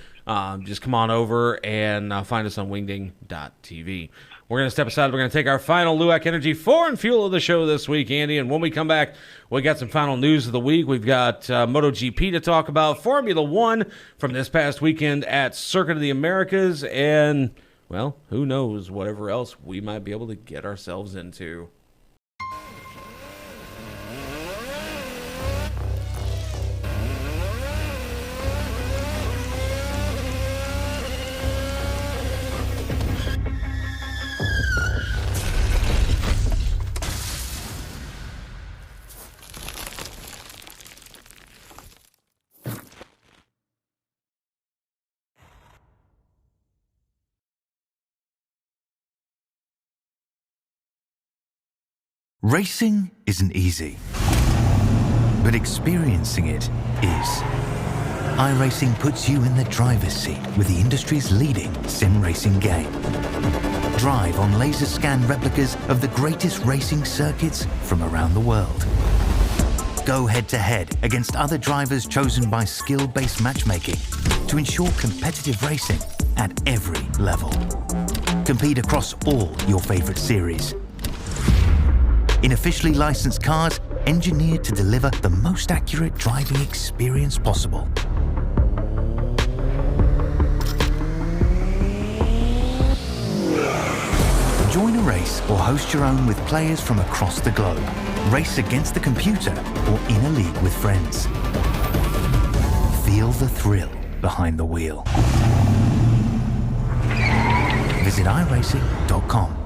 just come on over and find us on wingding.tv. We're going to step aside. We're going to take our final LUAC Energy Foreign Fuel of the show this week, Andy. And when we come back, we got some final news of the week. We've got MotoGP to talk about, Formula One from this past weekend at Circuit of the Americas, and, well, who knows, whatever else we might be able to get ourselves into. Racing isn't easy, but experiencing it is. iRacing puts you in the driver's seat with the industry's leading sim racing game. Drive on laser scan replicas of the greatest racing circuits from around the world. Go head to head against other drivers chosen by skill-based matchmaking to ensure competitive racing at every level. Compete across all your favorite series. In officially licensed cars, engineered to deliver the most accurate driving experience possible. Join a race or host your own with players from across the globe. Race against the computer or in a league with friends. Feel the thrill behind the wheel. Visit iRacing.com.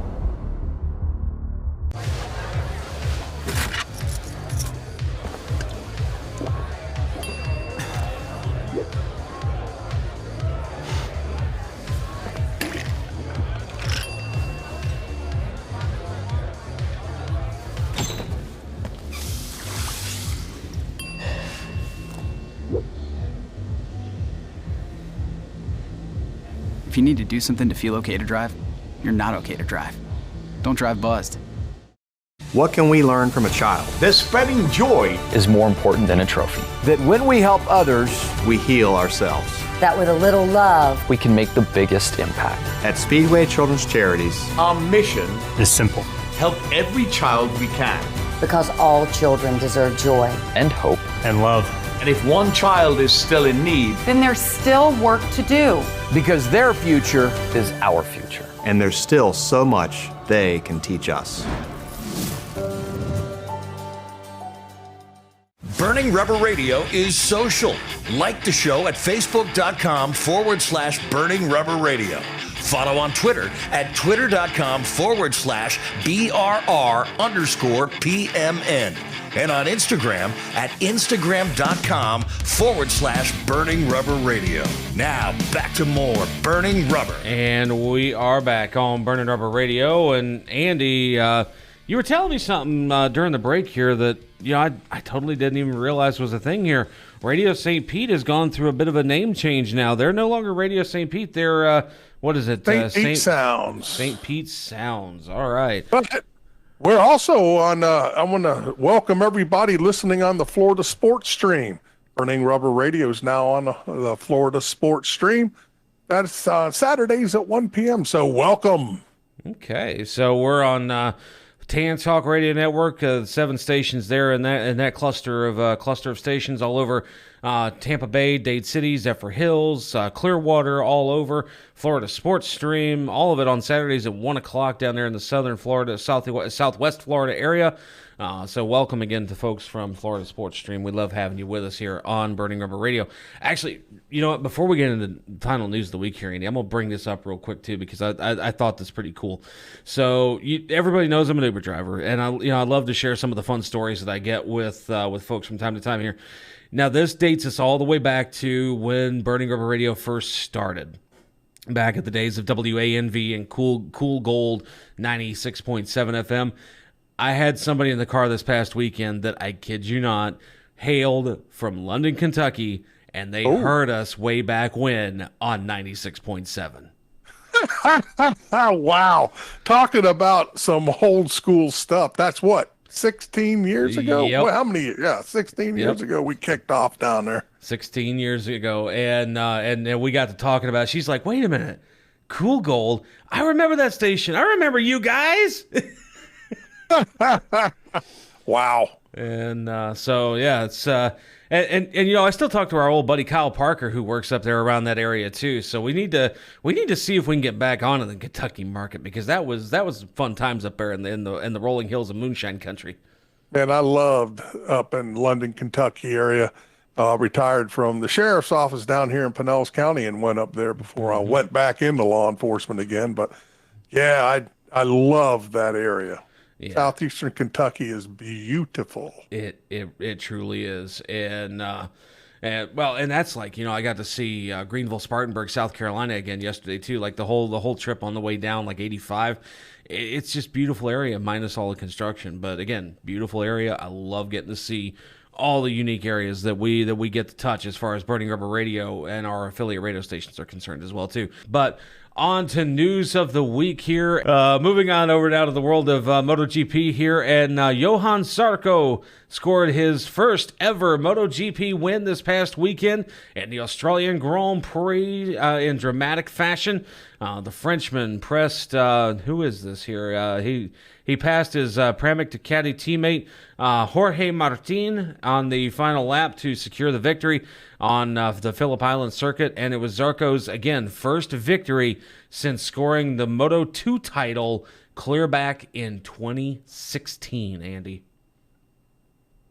If you need to do something to feel okay to drive, you're not okay to drive. Don't drive buzzed. What can we learn from a child? That spreading joy is more important than a trophy. That when we help others, we heal ourselves. That with a little love, We can make the biggest impact. At Speedway Children's Charities, Our mission is simple. help every child we can. because all children deserve joy. And hope. And love. And if one child is still in need, Then there's still work to do. because their future is our future. And there's still so much they can teach us. Burning Rubber Radio is social. Like the show at facebook.com/Burning Rubber Radio. Follow on Twitter at twitter.com/BRR_PMN. And on Instagram at Instagram.com/Burning Rubber Radio. Now back to more Burning Rubber. And we are back on Burning Rubber Radio. And Andy, you were telling me something during the break here that I totally didn't even realize was a thing here. Radio St. Pete has gone through a bit of a name change now. They're no longer Radio St. Pete. They're, what is it? St. Pete Sounds. St. Pete Sounds. All right. But we're also on, I want to welcome everybody listening on the Florida Sports Stream. Burning Rubber Radio is now on the Florida Sports Stream. That's Saturdays at 1 p.m., so welcome. Okay, so we're on Tan Talk Radio Network, 7 stations there in that cluster of stations all over Tampa Bay, Dade City, Zephyr Hills, Clearwater, all over Florida Sports Stream, all of it on Saturdays at 1 o'clock down there in the southern Florida, southwest Florida area. So welcome again to folks from Florida Sports Stream. We love having you with us here on Burning Rubber Radio. Actually, you know what? Before we get into the final news of the week here, Andy, I'm going to bring this up real quick too because I thought this pretty cool. So everybody knows I'm an Uber driver, and I love to share some of the fun stories that I get with folks from time to time here. Now, this dates us all the way back to when Burning Rubber Radio first started. Back at the days of WANV and Cool Gold 96.7 FM. I had somebody in the car this past weekend that, I kid you not, hailed from London, Kentucky, and they heard us way back when on 96.7. Wow. Talking about some old school stuff. That's what, 16 years ago? Yep. Well, how many? Yeah, 16 years ago we kicked off down there. 16 years ago, and we got to talking about it. She's like, wait a minute, Cool Gold? I remember that station. I remember you guys. Wow. And so yeah, it's and I still talk to our old buddy Kyle Parker who works up there around that area too. So we need to see if we can get back onto the Kentucky market because that was fun times up there in the rolling hills of moonshine country. Man, I loved up in London, Kentucky area. Retired from the sheriff's office down here in Pinellas County and went up there before I went back into law enforcement again. But yeah, I love that area. Yeah. Southeastern Kentucky is beautiful. It truly is. And And that's like, I got to see Greenville, Spartanburg, South Carolina again yesterday too. Like the whole trip on the way down, like 85. It's just beautiful area minus all the construction. But again, beautiful area. I love getting to see all the unique areas that we get to touch as far as Burning Rubber Radio and our affiliate radio stations are concerned as well too. But on to news of the week here. Moving on over now to the world of MotoGP here, and Johan Zarco scored his first ever MotoGP win this past weekend in the Australian Grand Prix in dramatic fashion. The Frenchman pressed, who is this here? He passed his Pramac Ducati teammate Jorge Martin on the final lap to secure the victory on the Phillip Island circuit, and it was Zarco's, again, first victory since scoring the Moto2 title clear back in 2016, Andy.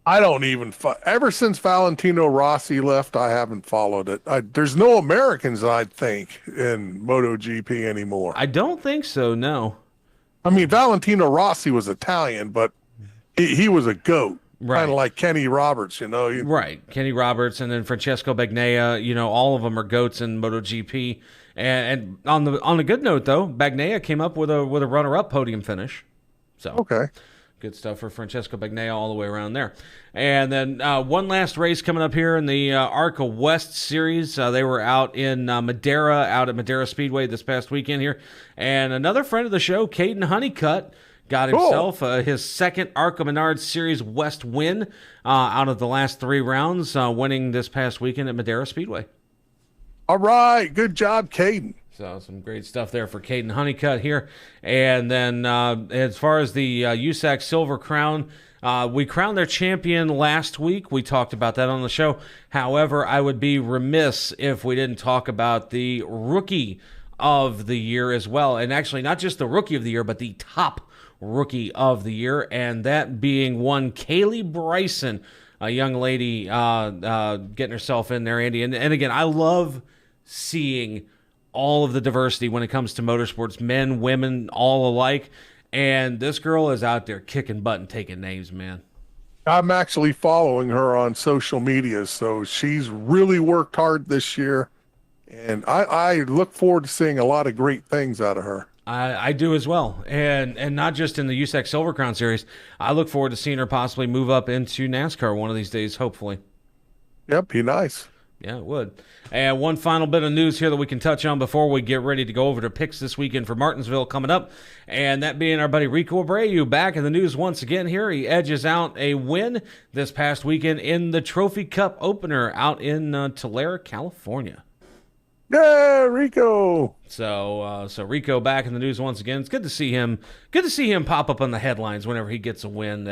I don't even ever since Valentino Rossi left, I haven't followed it. There's no Americans, I think, in MotoGP anymore. I don't think so, no. I mean, Valentino Rossi was Italian, but he was a goat. Right. Kind of like Kenny Roberts, Right. Kenny Roberts, and then Francesco Bagnaia, all of them are goats in MotoGP. And on a good note, though, Bagnaia came up with a runner-up podium finish. So okay. Good stuff for Francesco Bagnaia all the way around there. And then one last race coming up here in the ARCA West Series. They were out in Madeira, out at Madeira Speedway this past weekend here. And another friend of the show, Caden Honeycutt, got himself his second ARCA Menards Series West win out of the last 3 rounds, winning this past weekend at Madeira Speedway. All right. Good job, Caden. So some great stuff there for Caden Honeycutt here. And then as far as the USAC Silver Crown, we crowned their champion last week. We talked about that on the show. However, I would be remiss if we didn't talk about the Rookie of the Year as well. And actually, not just the Rookie of the Year, but the top Rookie of the Year, and that being one Kaylee Bryson, a young lady getting herself in there, Andy. And again, I love seeing all of the diversity when it comes to motorsports, men, women, all alike. And this girl is out there kicking butt and taking names, man. I'm actually following her on social media, so she's really worked hard this year. And I look forward to seeing a lot of great things out of her. I do as well. And not just in the USAC Silver Crown Series. I look forward to seeing her possibly move up into NASCAR one of these days, hopefully. Yep, be nice. Yeah, it would. And one final bit of news here that we can touch on before we get ready to go over to picks this weekend for Martinsville coming up. And that being our buddy Rico Abreu back in the news once again here. He edges out a win this past weekend in the Trophy Cup opener out in Tulare, California. Yeah, Rico. So Rico back in the news once again. It's good to see him. Good to see him pop up on the headlines whenever he gets a win.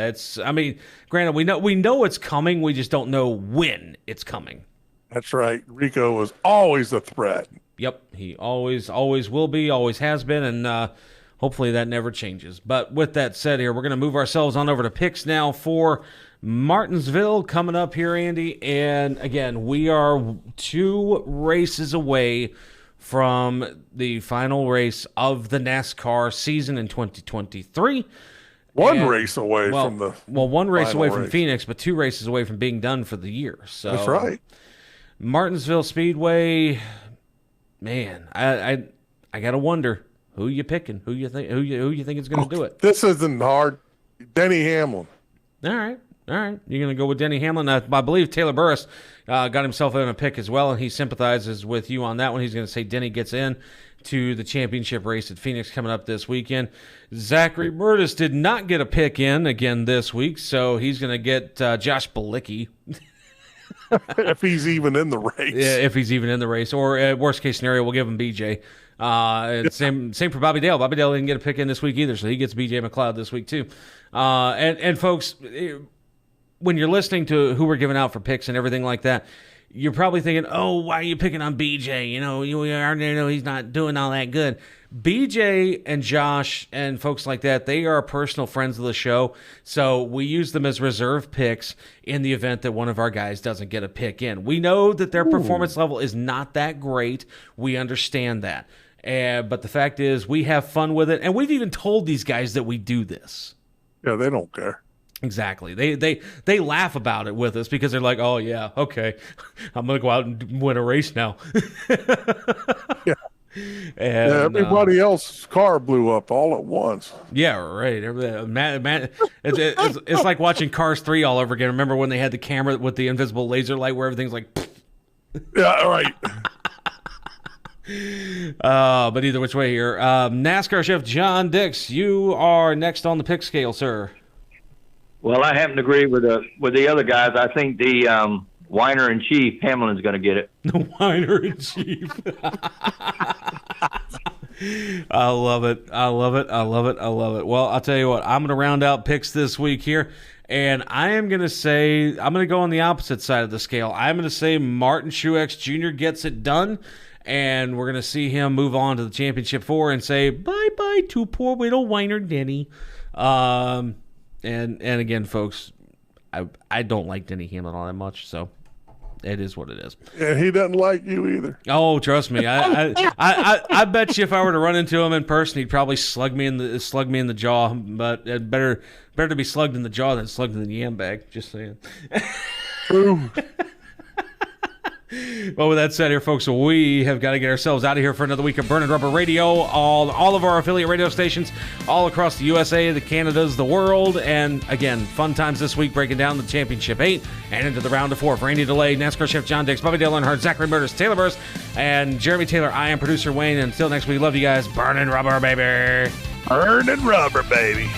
Granted, we know it's coming. We just don't know when it's coming. That's right. Rico was always a threat. Yep, he always will be, always has been, and hopefully that never changes. But with that said here, we're going to move ourselves on over to picks now for Martinsville coming up here, Andy. And again, we are 2 races away from the final race of the NASCAR season in 2023. One race away from the one race away from Phoenix, but 2 races away from being done for the year. So that's right. Martinsville Speedway, man, I gotta wonder who you picking, who you think is going to do it. This isn't hard. Denny Hamlin. All right. You're going to go with Denny Hamlin. I believe Taylor Burris got himself in a pick as well, and he sympathizes with you on that one. He's going to say Denny gets in to the championship race at Phoenix coming up this weekend. Zachary Murtis did not get a pick in again this week, so he's going to get Josh Bilicki. If he's even in the race. Yeah, if he's even in the race. Or worst case scenario, we'll give him BJ. Same for Bobby Dale. Bobby Dale didn't get a pick in this week either, so he gets BJ McLeod this week too. And folks, when you're listening to who we're giving out for picks and everything like that, you're probably thinking, oh, why are you picking on BJ? You already know he's not doing all that good. BJ and Josh and folks like that, they are personal friends of the show, so we use them as reserve picks in the event that one of our guys doesn't get a pick in. We know that their performance level is not that great. We understand that. But the fact is, we have fun with it, and we've even told these guys that we do this. Yeah, they don't care. Exactly. They laugh about it with us because they're like, oh, yeah, okay, I'm going to go out and win a race now. Yeah. And, everybody else's car blew up all at once. Yeah, right. It's like watching Cars 3 all over again. Remember when they had the camera with the invisible laser light where everything's like... Yeah, right. But either which way here. NASCAR chef John Dix, you are next on the pick scale, sir. Well, I happen to agree with the other guys. I think the whiner in chief, Hamlin's going to get it. The whiner in chief. I love it. I love it. I love it. I love it. Well, I'll tell you what, I'm going to round out picks this week here, and I am going to say, I'm going to go on the opposite side of the scale. I'm going to say Martin Truex Jr. gets it done, and we're going to see him move on to the championship 4 and say, bye-bye to poor little whiner Denny. And again, folks, I don't like Denny Hamlin all that much, so it is what it is. And he doesn't like you either. Oh, trust me, I bet you if I were to run into him in person, he'd probably slug me in the jaw. But it better to be slugged in the jaw than slugged in the yam bag. Just saying. True. Well, with that said here, folks, we have got to get ourselves out of here for another week of Burning Rubber Radio. All of our affiliate radio stations all across the USA, the Canadas, the world. And again, fun times this week breaking down the Championship 8 and into the round of 4. For Andy DeLay, NASCAR chef John Dix, Bobby Dale Earnhardt, Zachary Murders, Taylor Burris, and Jeremy Taylor, I am producer Wayne. And until next week, love you guys. Burning Rubber, baby. Burning Rubber, baby.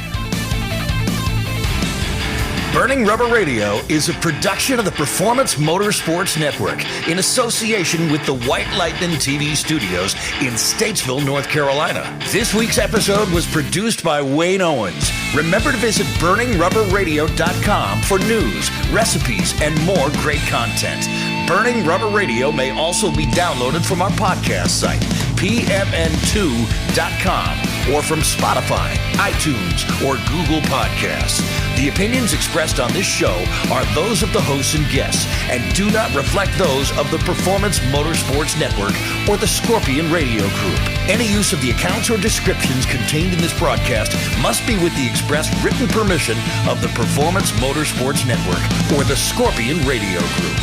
Burning Rubber Radio is a production of the Performance Motorsports Network in association with the White Lightning TV studios in Statesville, North Carolina. This week's episode was produced by Wayne Owens. Remember to visit burningrubberradio.com for news, recipes, and more great content. Burning Rubber Radio may also be downloaded from our podcast site, pmn2.com, or from Spotify, iTunes, or Google Podcasts. The opinions expressed on this show are those of the hosts and guests and do not reflect those of the Performance Motorsports Network or the Scorpion Radio Group. Any use of the accounts or descriptions contained in this broadcast must be with the express written permission of the Performance Motorsports Network or the Scorpion Radio Group.